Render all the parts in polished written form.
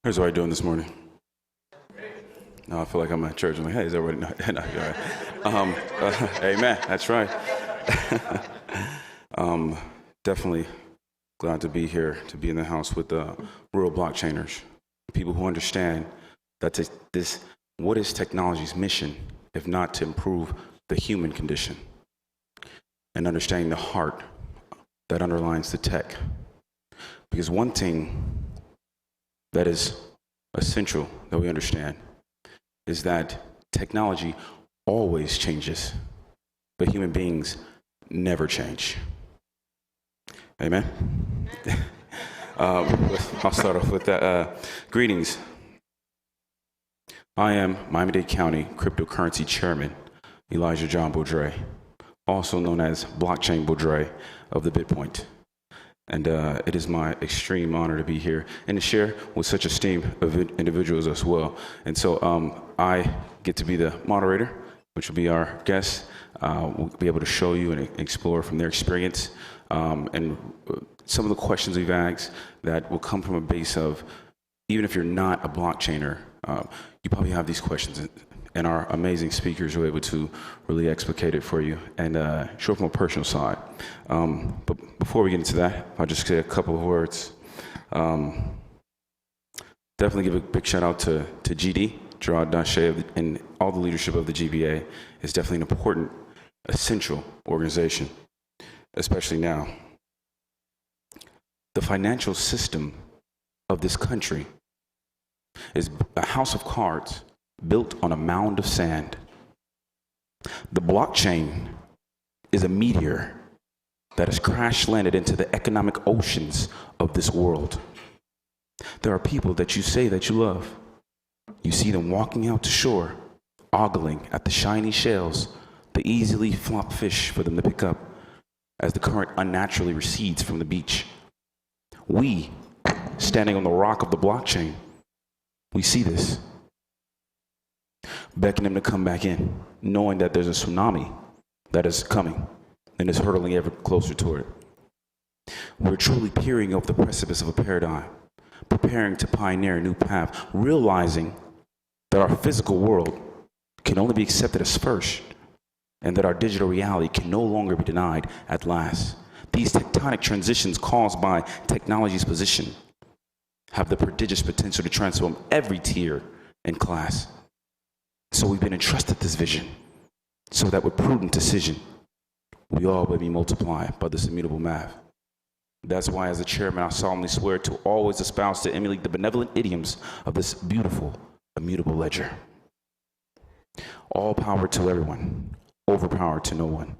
Here's what I'm doing this morning. No, I feel like I'm at church. I'm like, hey, is everybody? No, you're right. Amen. That's right. Definitely glad to be here, to be in the house with real blockchainers, people who understand that what is technology's mission, if not to improve the human condition, and understanding the heart that underlines the tech. Because one thing that is essential that we understand is that technology always changes, but human beings never change. Amen? I'll start off with that. Greetings. I am Miami-Dade County Cryptocurrency Chairman, Elijah John Baudre, also known as Blockchain Baudre of the BitPoint. And it is my extreme honor to be here and to share with such esteemed individuals as well. And so I get to be the moderator, which will be our guest. We'll be able to show you and explore from their experience and some of the questions we've asked that will come from a base of, even if you're not a blockchainer, you probably have these questions. And our amazing speakers are able to really explicate it for you and show from a personal side. But before we get into that, I'll just say a couple of words. Definitely give a big shout out to GD, Gerard Dache, and all the leadership of the GBA. It's definitely an important, essential organization, especially now. The financial system of this country is a house of cards built on a mound of sand. The blockchain is a meteor that has crash landed into the economic oceans of this world. There are people that you say that you love. You see them walking out to shore, ogling at the shiny shells, the easily flop fish for them to pick up as the current unnaturally recedes from the beach. We, standing on the rock of the blockchain, we see this, beckon them to come back in, knowing that there's a tsunami that is coming and is hurtling ever closer toward it. We're truly peering over the precipice of a paradigm, preparing to pioneer a new path, realizing that our physical world can only be accepted as first, and that our digital reality can no longer be denied at last. These tectonic transitions caused by technology's position have the prodigious potential to transform every tier and class. So we've been entrusted this vision, so that with prudent decision, we all may be multiplied by this immutable math. That's why, as a chairman, I solemnly swear to always espouse to emulate the benevolent idioms of this beautiful, immutable ledger. All power to everyone, overpower to no one.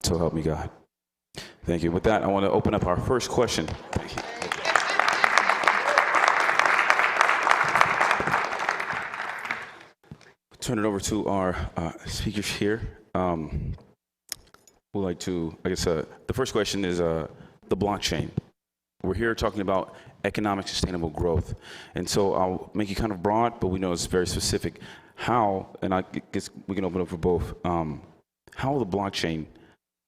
So help me God. Thank you. With that, I want to open up our first question. Thank you. Turn it over to our speakers here. We'd like to, I guess, the first question is the blockchain. We're here talking about economic sustainable growth. And so I'll make it kind of broad, but we know it's very specific. How, and I guess we can open up for both, how will the blockchain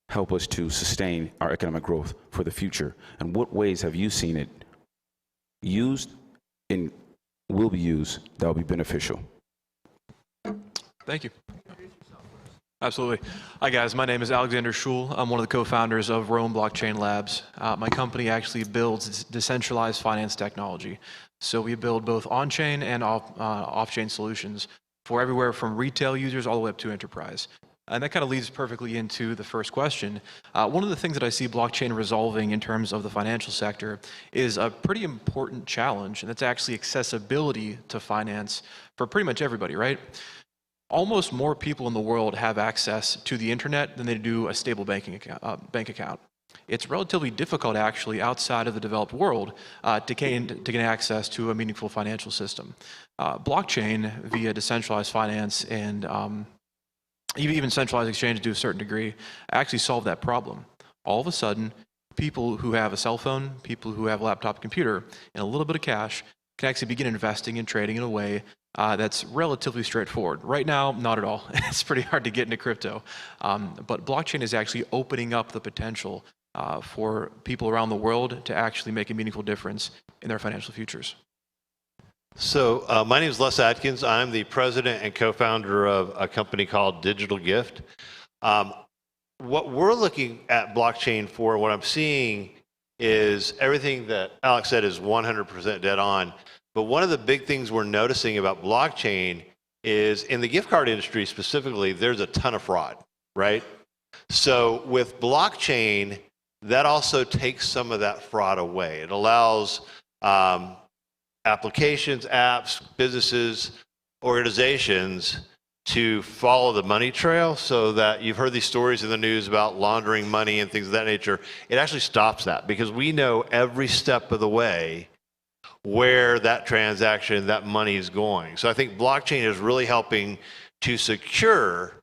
help us to sustain our economic growth for the future? And what ways have you seen it used and will be used that will be beneficial? Thank you. Absolutely. Hi guys, my name is Alexander Schul. I'm one of the co-founders of Rome Blockchain Labs. My company actually builds decentralized finance technology. So we build both on-chain and off-chain solutions for everywhere from retail users all the way up to enterprise. And that kind of leads perfectly into the first question. One of the things that I see blockchain resolving in terms of the financial sector is a pretty important challenge, and that's actually accessibility to finance for pretty much everybody, right? Almost more people in the world have access to the internet than they do a stable bank account. It's relatively difficult, actually, outside of the developed world to gain access to a meaningful financial system. Blockchain, via decentralized finance and even centralized exchange to a certain degree, actually solve that problem. All of a sudden, people who have a cell phone, people who have a laptop computer, and a little bit of cash can actually begin investing and trading in a way that's relatively straightforward. Right now, not at all. It's pretty hard to get into crypto. But blockchain is actually opening up the potential for people around the world to actually make a meaningful difference in their financial futures. So my name is Les Atkins. I'm the president and co-founder of a company called Digital Gift. What we're looking at blockchain for, what I'm seeing is everything that Alex said is 100% dead on. But one of the big things we're noticing about blockchain is in the gift card industry specifically, there's a ton of fraud, right? So with blockchain, that also takes some of that fraud away. It allows applications, apps, businesses, organizations to follow the money trail, so that you've heard these stories in the news about laundering money and things of that nature. It actually stops that because we know every step of the way where that transaction, that money is going. So I think blockchain is really helping to secure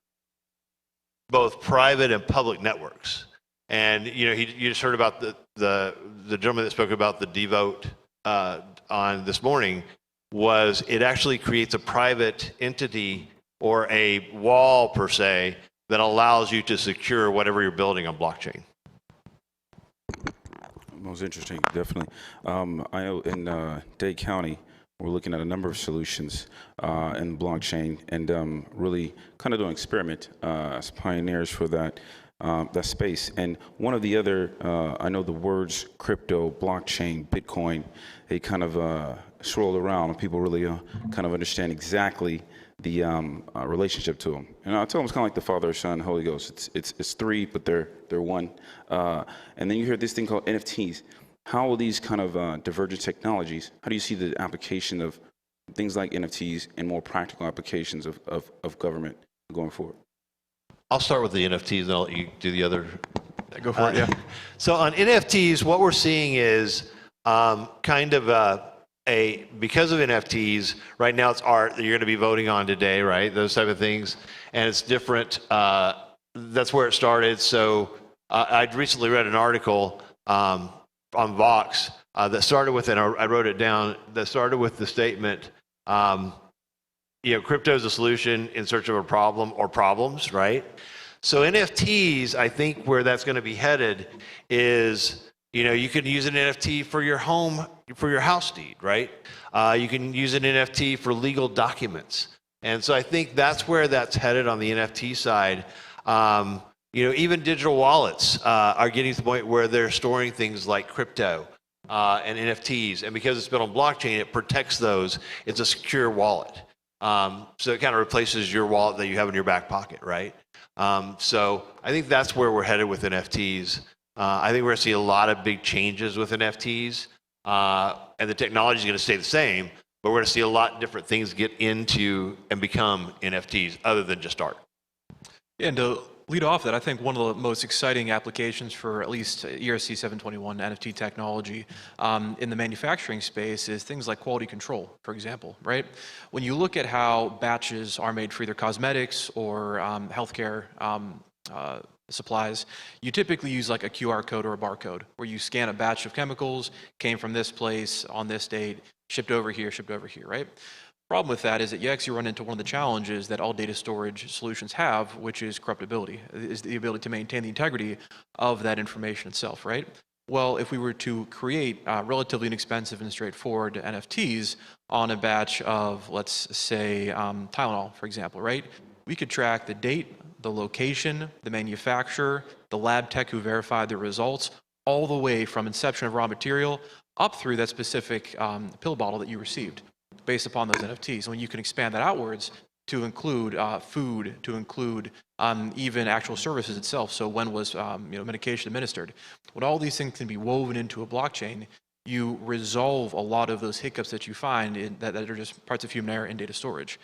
both private and public networks. And you just heard about the gentleman that spoke about the devote on this morning. Was it actually creates a private entity or a wall per se that allows you to secure whatever you're building on blockchain. Most interesting, definitely. I know in Dade County, we're looking at a number of solutions in blockchain and really kind of doing an experiment as pioneers for that space. And one of the other, I know the words crypto, blockchain, Bitcoin, they kind of swirl around, and people really kind of understand exactly the relationship to them. And I tell them it's kind of like the Father, Son, Holy Ghost. It's three, but they're one. And then you hear this thing called NFTs. How will these kind of divergent technologies, how do you see the application of things like NFTs and more practical applications of government going forward? I'll start with the NFTs and I'll let you do the other. Go for it, yeah. So on NFTs, what we're seeing is kind of because of NFTs, right now it's art that you're going to be voting on today, right? Those type of things. And it's different. That's where it started. So I'd recently read an article on Vox that started with, and I wrote it down, that started with the statement, crypto is a solution in search of a problem or problems, right? So NFTs, I think where that's going to be headed is, you can use an NFT for your home, for your house deed, right? You can use an NFT for legal documents. And so I think that's where that's headed on the NFT side. Even digital wallets are getting to the point where they're storing things like crypto and NFTs. And because it's built on blockchain, it protects those. It's a secure wallet. So it kind of replaces your wallet that you have in your back pocket, right? So I think that's where we're headed with NFTs. I think we're going to see a lot of big changes with NFTs, and the technology is going to stay the same, but we're going to see a lot of different things get into and become NFTs other than just art. Yeah, and to lead off that, I think one of the most exciting applications for at least ERC 721 NFT technology in the manufacturing space is things like quality control, for example, right? When you look at how batches are made for either cosmetics or healthcare supplies, you typically use like a QR code or a barcode where you scan a batch of chemicals, came from this place on this date, shipped over here, right? Problem with that is that you actually run into one of the challenges that all data storage solutions have, which is corruptibility, is the ability to maintain the integrity of that information itself, right? Well, if we were to create relatively inexpensive and straightforward NFTs on a batch of, let's say, Tylenol, for example, right? We could track the date, the location, the manufacturer, the lab tech who verified the results, all the way from inception of raw material up through that specific pill bottle that you received based upon those NFTs. When you can expand that outwards to include food, to include even actual services itself. So when was medication administered? When all these things can be woven into a blockchain, you resolve a lot of those hiccups that you find that are just parts of human error in data storage.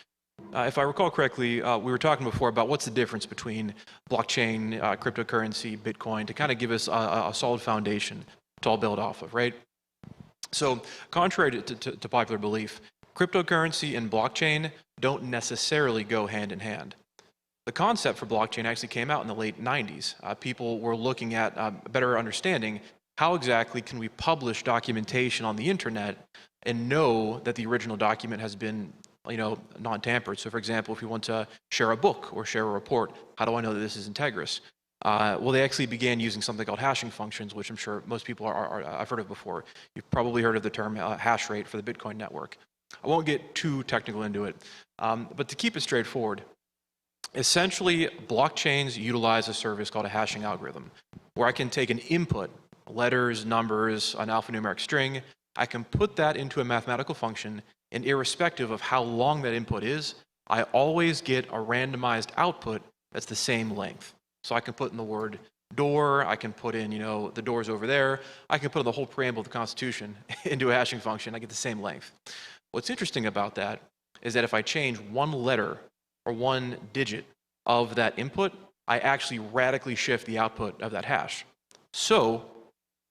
If I recall correctly, we were talking before about what's the difference between blockchain, cryptocurrency, Bitcoin, to kind of give us a solid foundation to all build off of, right? So contrary to popular belief, cryptocurrency and blockchain don't necessarily go hand in hand. The concept for blockchain actually came out in the late 90s. People were looking at better understanding how exactly can we publish documentation on the internet and know that the original document has been non-tampered. So for example, if you want to share a book or share a report, how do I know that this is integrous? Well, they actually began using something called hashing functions, which I'm sure most people I've heard of before. You've probably heard of the term hash rate for the Bitcoin network. I won't get too technical into it, but to keep it straightforward, essentially blockchains utilize a service called a hashing algorithm, where I can take an input, letters, numbers, an alphanumeric string, I can put that into a mathematical function, and irrespective of how long that input is, I always get a randomized output that's the same length. So I can put in the word door, I can put in, the doors over there, I can put in the whole preamble of the Constitution into a hashing function, I get the same length. What's interesting about that is that if I change one letter or one digit of that input, I actually radically shift the output of that hash. So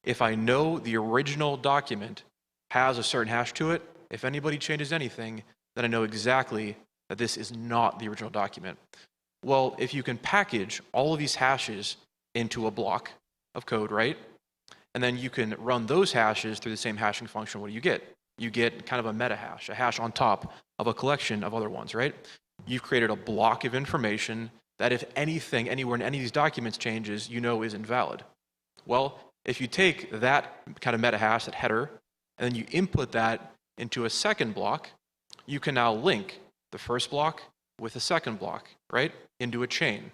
if I know the original document has a certain hash to it, if anybody changes anything, then I know exactly that this is not the original document. Well, if you can package all of these hashes into a block of code, right? And then you can run those hashes through the same hashing function, what do you get? You get kind of a meta hash, a hash on top of a collection of other ones, right? You've created a block of information that if anything, anywhere in any of these documents changes, is invalid. Well, if you take that kind of meta hash, that header, and then you input that into a second block, you can now link the first block with the second block, right, into a chain.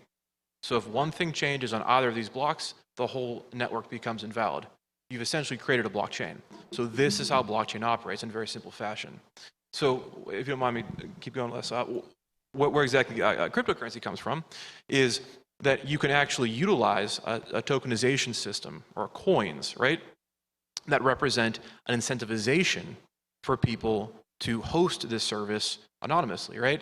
So if one thing changes on either of these blocks, the whole network becomes invalid. You've essentially created a blockchain. So this is how blockchain operates in very simple fashion. So if you don't mind me, keep going, Les. Where exactly cryptocurrency comes from is that you can actually utilize a tokenization system or coins, right, that represent an incentivization for people to host this service anonymously, right?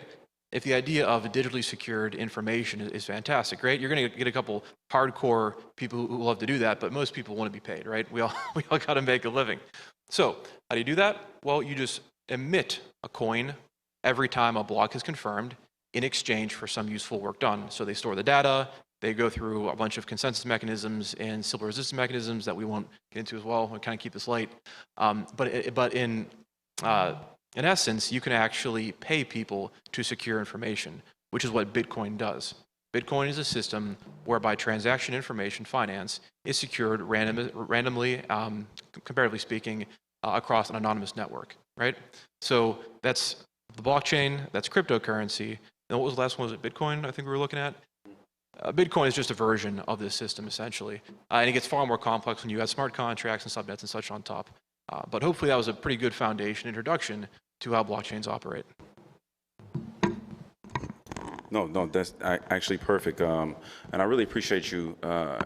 If the idea of digitally secured information is fantastic, right? You're going to get a couple hardcore people who love to do that, but most people want to be paid, right? We all got to make a living. So how do you do that? Well, you just emit a coin every time a block is confirmed in exchange for some useful work done. So they store the data, they go through a bunch of consensus mechanisms and simple resistance mechanisms that we won't get into as well. We'll kind of keep this light. But in essence, you can actually pay people to secure information, which is what Bitcoin does. Bitcoin is a system whereby transaction information finance is secured randomly, comparatively speaking, across an anonymous network, right? So that's the blockchain, that's cryptocurrency. And what was the last one? Was it Bitcoin, I think we were looking at? Bitcoin is just a version of this system, essentially. And it gets far more complex when you add smart contracts and subnets and such on top. But hopefully that was a pretty good foundation introduction to how blockchains operate. No, that's actually perfect. And I really appreciate you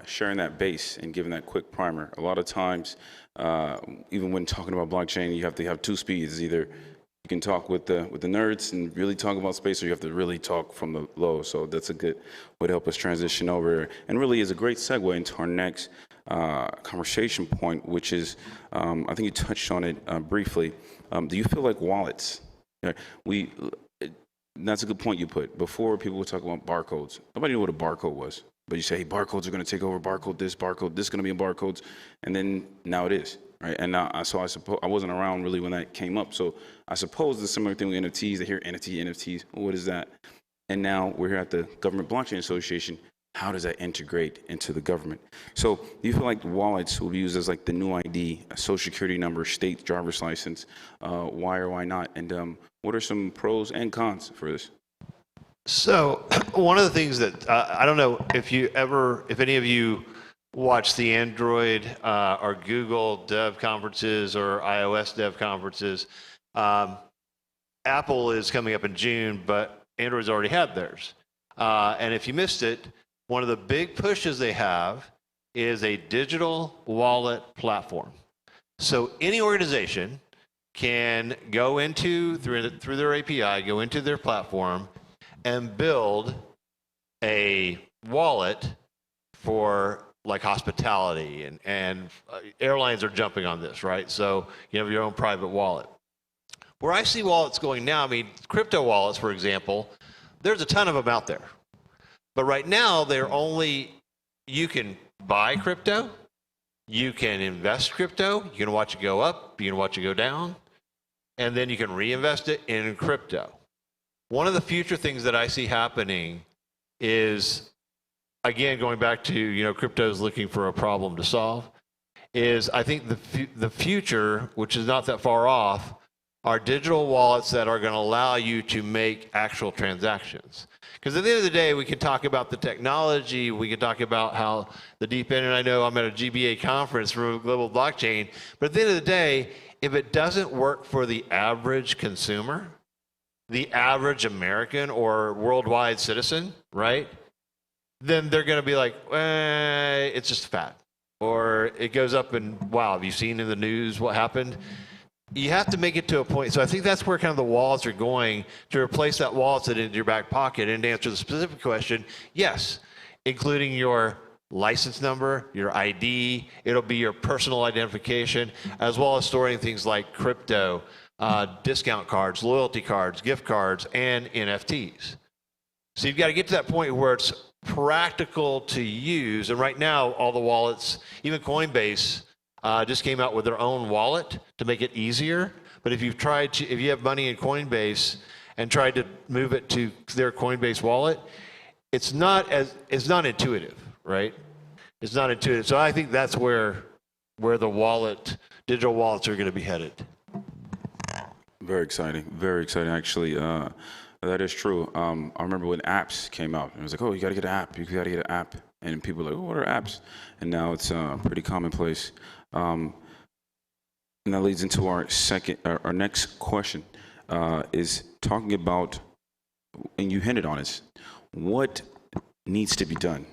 sharing that base and giving that quick primer. A lot of times, even when talking about blockchain, you have to have two speeds. Either you can talk with the nerds and really talk about space, or you have to really talk from the low. So that's a good way to help us transition over, and really is a great segue into our next conversation point, which is, I think you touched on it briefly. Do you feel like wallets? That's a good point you put. Before, people would talk about barcodes. Nobody knew what a barcode was. But you say, hey, barcodes are going to take over. Barcode this is going to be in barcodes. And then now it is, right? And now, so I suppose I wasn't around really when that came up. So I suppose the similar thing with NFTs. They hear NFTs. What is that? And now we're here at the Government Blockchain Association. How does that integrate into the government? So do you feel like wallets will be used as like the new ID, a social security number, state driver's license? Why or why not? And what are some pros and cons for this? So one of the things that I don't know if any of you watch the Android or Google dev conferences or iOS dev conferences. Apple is coming up in June, but Android's already had theirs. And if you missed it, one of the big pushes they have is a digital wallet platform. So any organization can go into, through their API, go into their platform and build a wallet for like hospitality, and airlines are jumping on this, right? So you have your own private wallet. Where I see wallets going now, I mean, crypto wallets, for example, there's a ton of them out there. But right now, you can buy crypto, you can invest crypto, you can watch it go up, you can watch it go down, and then you can reinvest it in crypto. One of the future things that I see happening is, again, going back to, crypto is looking for a problem to solve, is I think the future, which is not that far off, are digital wallets that are going to allow you to make actual transactions. Because at the end of the day, we can talk about the technology, we can talk about how the deep end, and I know I'm at a GBA conference for global blockchain, but at the end of the day, if it doesn't work for the average consumer, the average American or worldwide citizen, right? Then they're going to be like, it's just a fad. Or it goes up and, wow, have you seen in the news what happened? You have to make it to a point. So I think that's where kind of the wallets are going, to replace that wallet that's in your back pocket. And to answer the specific question, yes, including your license number, your ID, it'll be your personal identification, as well as storing things like crypto, discount cards, loyalty cards, gift cards, and NFTs. So you've got to get to that point where it's practical to use. And right now, all the wallets, even Coinbase, just came out with their own wallet to make it easier. But if if you have money in Coinbase and tried to move it to their Coinbase wallet, it's not intuitive, right? It's not intuitive. So I think that's where the digital wallets are going to be headed. Very exciting. Very exciting, actually. That is true. I remember when apps came out, it was like, oh, you got to get an app. You got to get an app. And people were like, oh, what are apps? And now it's pretty commonplace. And that leads into our next question, is talking about, and you hinted on it, what needs to be done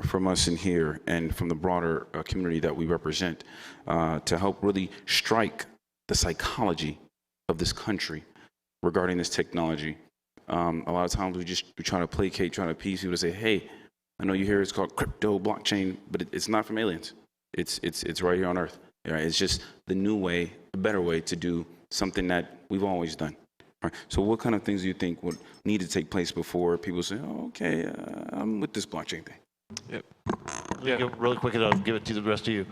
from us in here and from the broader community that we represent to help really strike the psychology of this country regarding this technology. A lot of times we try to placate, trying to appease people to say, hey, I know you hear it's called crypto, blockchain, but it's not from aliens. It's right here on Earth. Right? It's just the new way, a better way to do something that we've always done. Right? So what kind of things do you think would need to take place before people say, oh, okay, I'm with this blockchain thing? Yep. Yeah. Really quick, and I'll give it to the rest of you.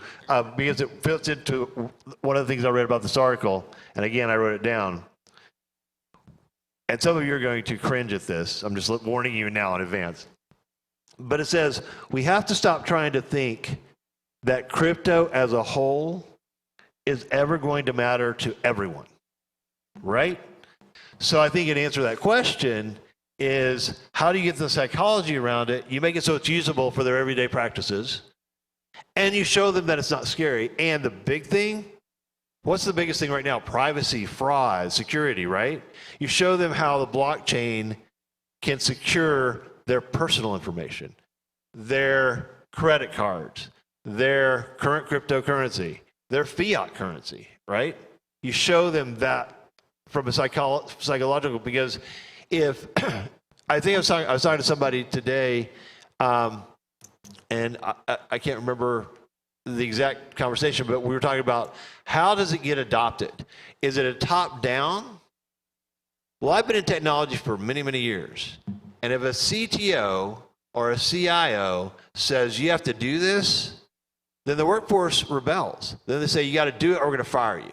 Because it fits into one of the things I read about this article, and again, I wrote it down. And some of you are going to cringe at this. I'm just warning you now in advance. But it says, we have to stop trying to think that crypto as a whole is ever going to matter to everyone, right? So I think an answer to that question is, how do you get the psychology around it? You make it so it's usable for their everyday practices, and you show them that it's not scary. And the big thing, what's the biggest thing right now? Privacy, fraud, security, right? You show them how the blockchain can secure their personal information, their credit cards, their current cryptocurrency, their fiat currency, right? You show them that from a psychological, because if, I think I was talking to somebody today, and I can't remember the exact conversation, but we were talking about how does it get adopted? Is it a top-down? Well, I've been in technology for many, many years. And if a CTO or a CIO says you have to do this, then the workforce rebels. Then they say you got to do it or we're going to fire you.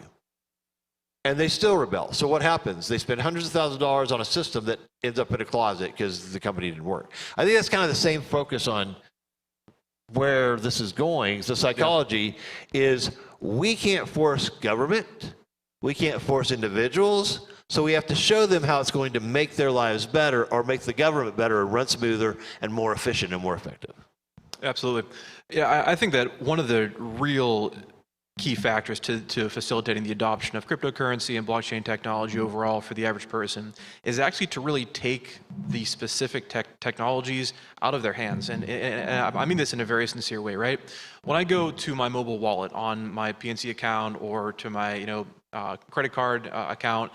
And they still rebel. So what happens? They spend hundreds of thousands of dollars on a system that ends up in a closet because the company didn't work. I think that's kind of the same focus on where this is going. So psychology is, we can't force government. We can't force individuals. So we have to show them how it's going to make their lives better, or make the government better and run smoother and more efficient and more effective. Absolutely. Yeah, I think that one of the real key factors to facilitating the adoption of cryptocurrency and blockchain technology overall for the average person is actually to really take the specific technologies out of their hands. And I mean this in a very sincere way, right? When I go to my mobile wallet on my PNC account or to my credit card account,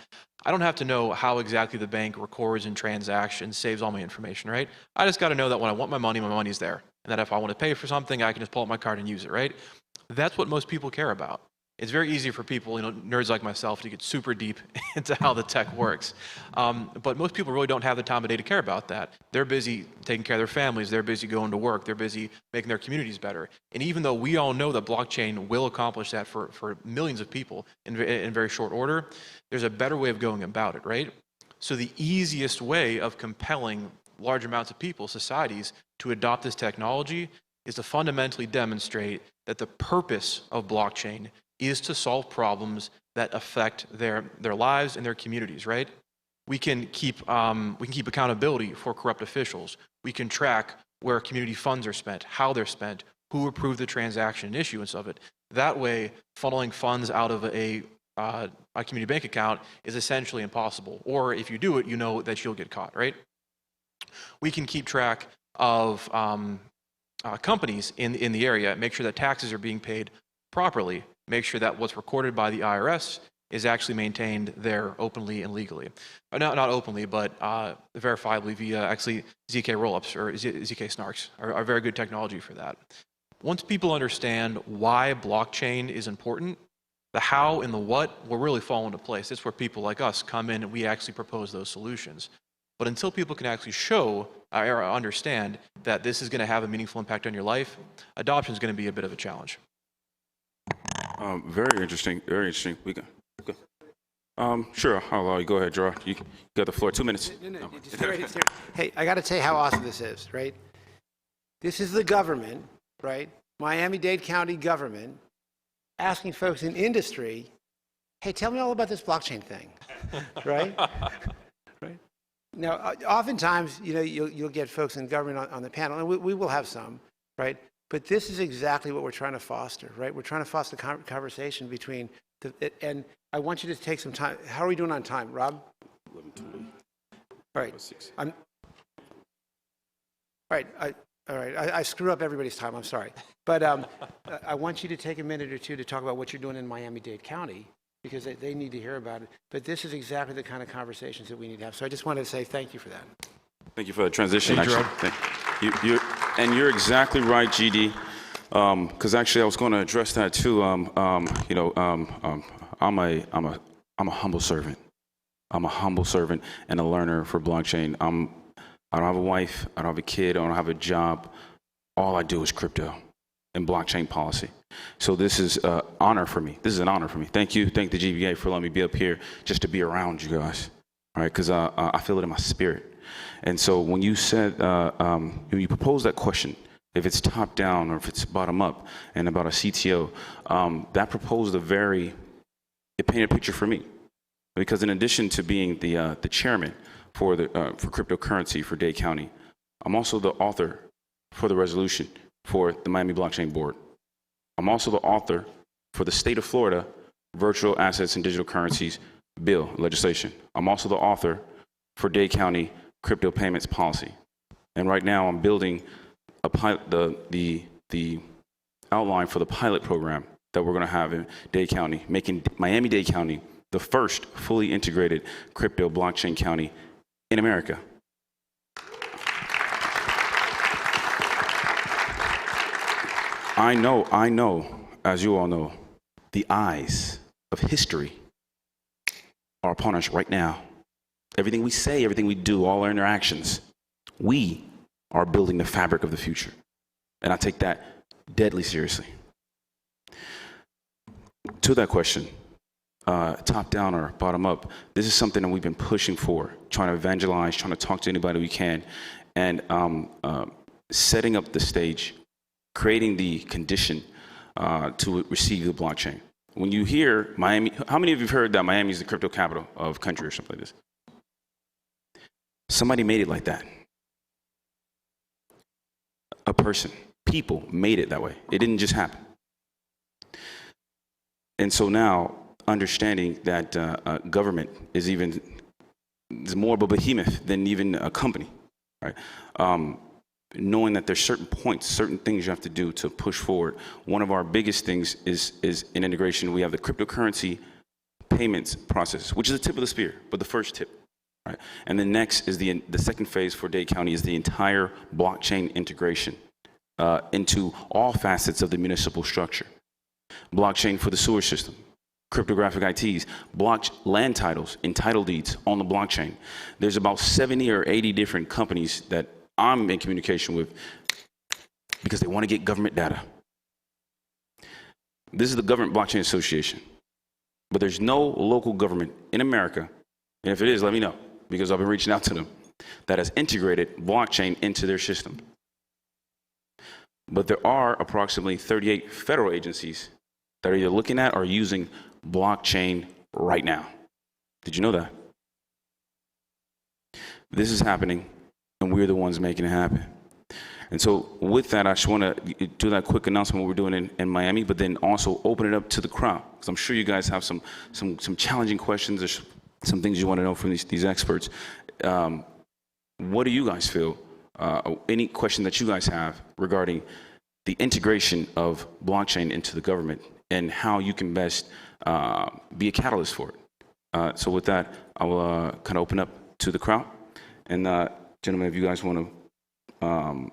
I don't have to know how exactly the bank records and transactions, saves all my information, right? I just got to know that when I want my money's there. And that if I want to pay for something, I can just pull up my card and use it, right? That's what most people care about. It's very easy for people, nerds like myself, to get super deep into how the tech works. But most people really don't have the time of day to care about that. They're busy taking care of their families. They're busy going to work. They're busy making their communities better. And even though we all know that blockchain will accomplish that for millions of people in very short order, there's a better way of going about it, right? So the easiest way of compelling large amounts of people, societies, to adopt this technology is to fundamentally demonstrate that the purpose of blockchain is to solve problems that affect their lives and their communities, right? We can keep accountability for corrupt officials. We can track where community funds are spent, how they're spent, who approved the transaction and issuance of it. That way, funneling funds out of a community bank account is essentially impossible. Or if you do it, you know that you'll get caught, right? We can keep track of companies in the area, make sure that taxes are being paid properly, make sure that what's recorded by the IRS is actually maintained there openly and legally. Not openly, but verifiably via actually ZK rollups or ZK snarks are very good technology for that. Once people understand why blockchain is important, the how and the what will really fall into place. It's where people like us come in and we actually propose those solutions. But until people can actually show or understand that this is going to have a meaningful impact on your life, adoption is going to be a bit of a challenge. Very interesting. Very interesting. We go. Sure, I'll allow you. Go ahead, Gerard. You got the floor. 2 minutes. No. Hey, I got to tell you how awesome this is, right? This is the government, right? Miami-Dade County government asking folks in industry, hey, tell me all about this blockchain thing, right? Right. Now, oftentimes, you'll get folks in government on the panel, and we will have some, right? But this is exactly what we're trying to foster, right? We're trying to foster conversation between and I want you to take some time. How are we doing on time, Rob? 11:20. All right. I screw up everybody's time. I'm sorry. But I want you to take a minute or two to talk about what you're doing in Miami-Dade County, because they need to hear about it. But this is exactly the kind of conversations that we need to have. So I just wanted to say thank you for that. Thank you for the transition. Thank you, actually. You're exactly right, GD. Because actually, I was going to address that too. I'm a humble servant. I'm a humble servant and a learner for blockchain. I don't have a wife. I don't have a kid. I don't have a job. All I do is crypto and blockchain policy. So this is an honor for me. This is an honor for me. Thank you. Thank the GBA for letting me be up here just to be around you guys. All right, because I feel it in my spirit. And so when you said, when you proposed that question, if it's top down or if it's bottom up, and about a CTO, that proposed it painted a picture for me. Because in addition to being the chairman for cryptocurrency for Dade County, I'm also the author for the resolution for the Miami Blockchain Board. I'm also the author for the state of Florida Virtual Assets and Digital Currencies Bill legislation. I'm also the author for Dade County Crypto Payments Policy. And right now I'm building the outline for the pilot program that we're going to have in Dade County, making Miami-Dade County the first fully integrated crypto blockchain county in America. I know, as you all know, the eyes of history are upon us right now. Everything we say, everything we do, all our interactions, we are building the fabric of the future. And I take that deadly seriously. To that question, top down or bottom up, this is something that we've been pushing for, trying to evangelize, trying to talk to anybody we can, and setting up the stage, creating the condition to receive the blockchain. When you hear Miami, how many of you have heard that Miami is the crypto capital of country or something like this? Somebody made it like that. A person, people made it that way. It didn't just happen. And so now, understanding that government is more of a behemoth than even a company, right? Knowing that there's certain points, certain things you have to do to push forward. One of our biggest things is in integration. We have the cryptocurrency payments process, which is the tip of the spear, but the first tip, right? And then next is the second phase for Dade County is the entire blockchain integration into all facets of the municipal structure. Blockchain for the sewer system, cryptographic ITs, land titles, and title deeds on the blockchain. There's about 70 or 80 different companies that I'm in communication with because they want to get government data. This is the Government Blockchain Association. But there's no local government in America, and if it is, let me know, because I've been reaching out to them, that has integrated blockchain into their system. But there are approximately 38 federal agencies that are either looking at or using blockchain right now. Did you know that? This is happening, and we're the ones making it happen. And so with that, I just want to do that quick announcement what we're doing in Miami, but then also open it up to the crowd, because I'm sure you guys have some challenging questions or some things you want to know from these experts. What do you guys feel? Any question that you guys have regarding the integration of blockchain into the government and how you can best be a catalyst for it? So with that, I will kind of open up to the crowd. And gentlemen, if you guys want to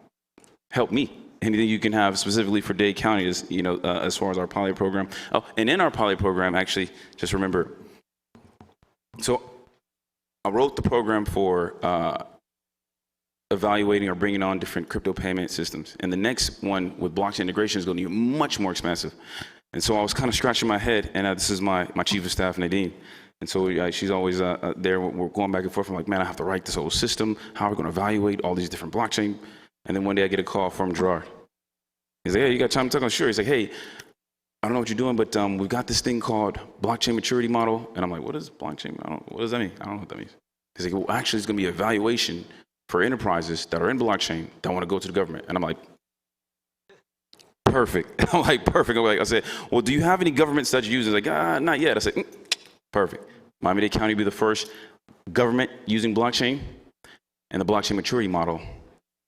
help me, anything you can have specifically for Dade County is, as far as our pilot program. Oh, and in our pilot program, actually, just remember, so I wrote the program for evaluating or bringing on different crypto payment systems. And the next one with blockchain integration is going to be much more expensive. And so I was kind of scratching my head, and this is my chief of staff, Nadine. And so she's always there. We're going back and forth. I'm like, man, I have to write this whole system. How are we going to evaluate all these different blockchain? And then one day I get a call from Gerard. He's like, hey, you got time to talk? Sure. He's like, hey, I don't know what you're doing, but we've got this thing called blockchain maturity model. And I'm like, what is blockchain? What does that mean? I don't know what that means. He's like, well, actually, it's going to be an evaluation for enterprises that are in blockchain that want to go to the government. And I'm like, perfect. I'm like, perfect. I said, well, do you have any governments that you use? He's like, not yet. I said, perfect. Miami-Dade County will be the first government using blockchain, and the blockchain maturity model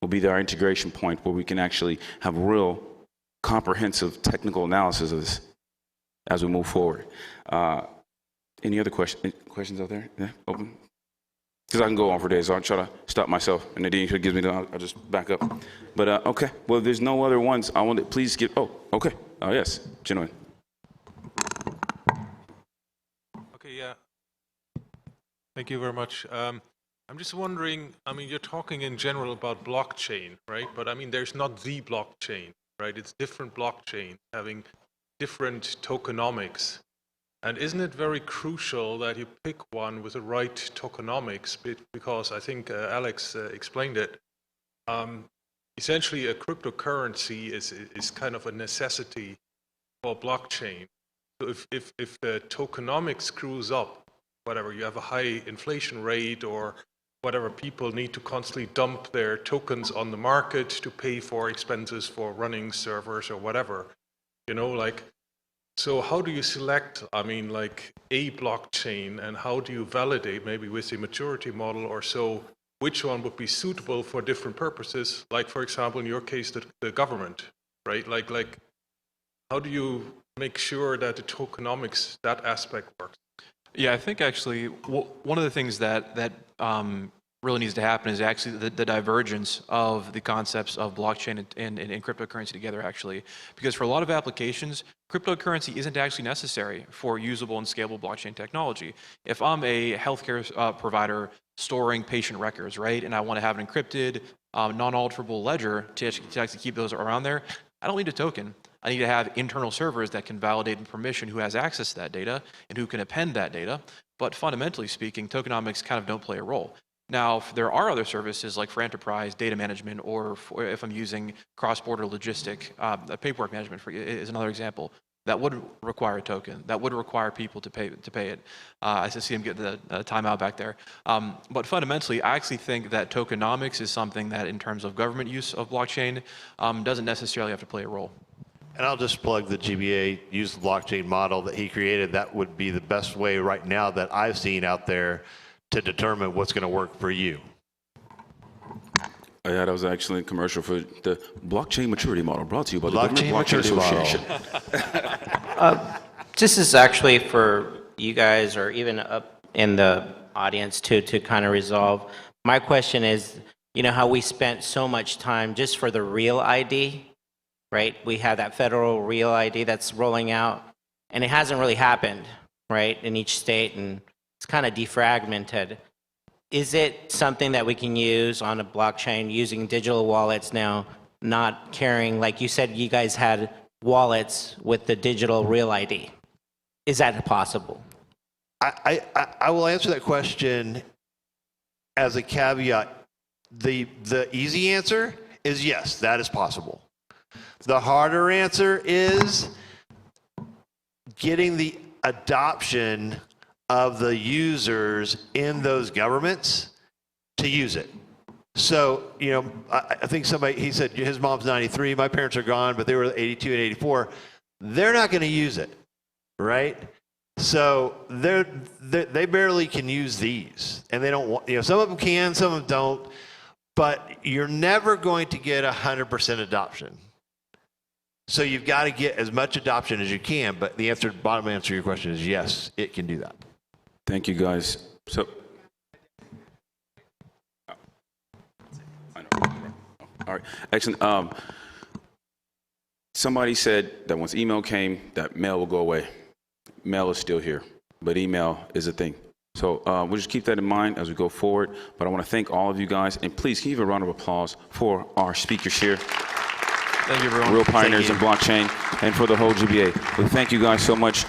will be our integration point where we can actually have real comprehensive technical analysis of this as we move forward. Any other questions out there? Yeah, open? Because I can go on for days, so I'll try to stop myself. And Nadine gives me I'll just back up. But okay, well, there's no other ones. I want to please give, okay. Oh, yes, gentlemen. Okay, yeah. Thank you very much. I'm just wondering, you're talking in general about blockchain, right? But there's not the blockchain, right? It's different blockchain having different tokenomics. And isn't it very crucial that you pick one with the right tokenomics? Because I think Alex explained it. Essentially, a cryptocurrency is kind of a necessity for blockchain. So if the tokenomics screws up, whatever, you have a high inflation rate or whatever, people need to constantly dump their tokens on the market to pay for expenses for running servers or whatever, so how do you select, a blockchain, and how do you validate, maybe with a maturity model or so, which one would be suitable for different purposes, like, for example, in your case, the government, right? Like, how do you make sure that the tokenomics, that aspect works? Yeah, I think actually one of the things that really needs to happen is actually the divergence of the concepts of blockchain and cryptocurrency together, actually. Because for a lot of applications, cryptocurrency isn't actually necessary for usable and scalable blockchain technology. If I'm a healthcare provider storing patient records, right, and I want to have an encrypted, non-alterable ledger to actually keep those around there, I don't need a token. I need to have internal servers that can validate and permission who has access to that data and who can append that data. But fundamentally speaking, tokenomics kind of don't play a role. Now, there are other services like for enterprise data management, or if I'm using cross-border logistic paperwork management is another example. That would require a token. That would require people to pay it. I see him get the timeout back there. But fundamentally, I actually think that tokenomics is something that, in terms of government use of blockchain, doesn't necessarily have to play a role. And I'll just plug the GBA, use the blockchain model that he created. That would be the best way right now that I've seen out there to determine what's going to work for you. Yeah, that was actually a commercial for the blockchain maturity model, brought to you by the Blockchain Government Blockchain Maturity Association. This is actually for you guys, or even up in the audience to kind of resolve. My question is, how we spent so much time just for the real ID, right? We have that federal real ID that's rolling out, and it hasn't really happened, right, in each state, and it's kind of defragmented. Is it something that we can use on a blockchain using digital wallets now, not carrying, like you said, you guys had wallets with the digital real ID? Is that possible? I will answer that question as a caveat. The easy answer is yes, that is possible. The harder answer is getting the adoption of the users in those governments to use it. So, you know, I think somebody, he said his mom's 93, my parents are gone, but they were 82 and 84. They're not going to use it, right? So they barely can use these, and they don't want, you know, some of them can, some of them don't, but you're never going to get 100% adoption. So you've got to get as much adoption as you can, but the answer, bottom answer to your question is yes, it can do that. Thank you, guys. So, I know. All right, excellent. Somebody said that once email came, that mail will go away. Mail is still here, but email is a thing. So we'll just keep that in mind as we go forward. But I want to thank all of you guys, and please give a round of applause for our speakers here. Thank you, everyone. Real pioneers in blockchain, and for the whole GBA. We thank you guys so much.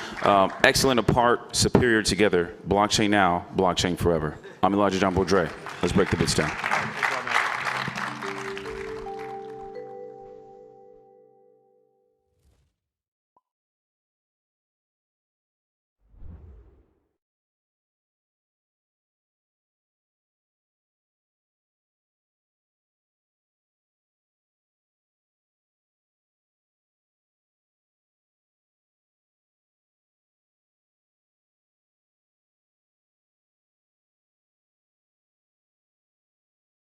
Excellent apart, superior together. Blockchain now, blockchain forever. I'm Elijah John Baudre. Let's break the bits down.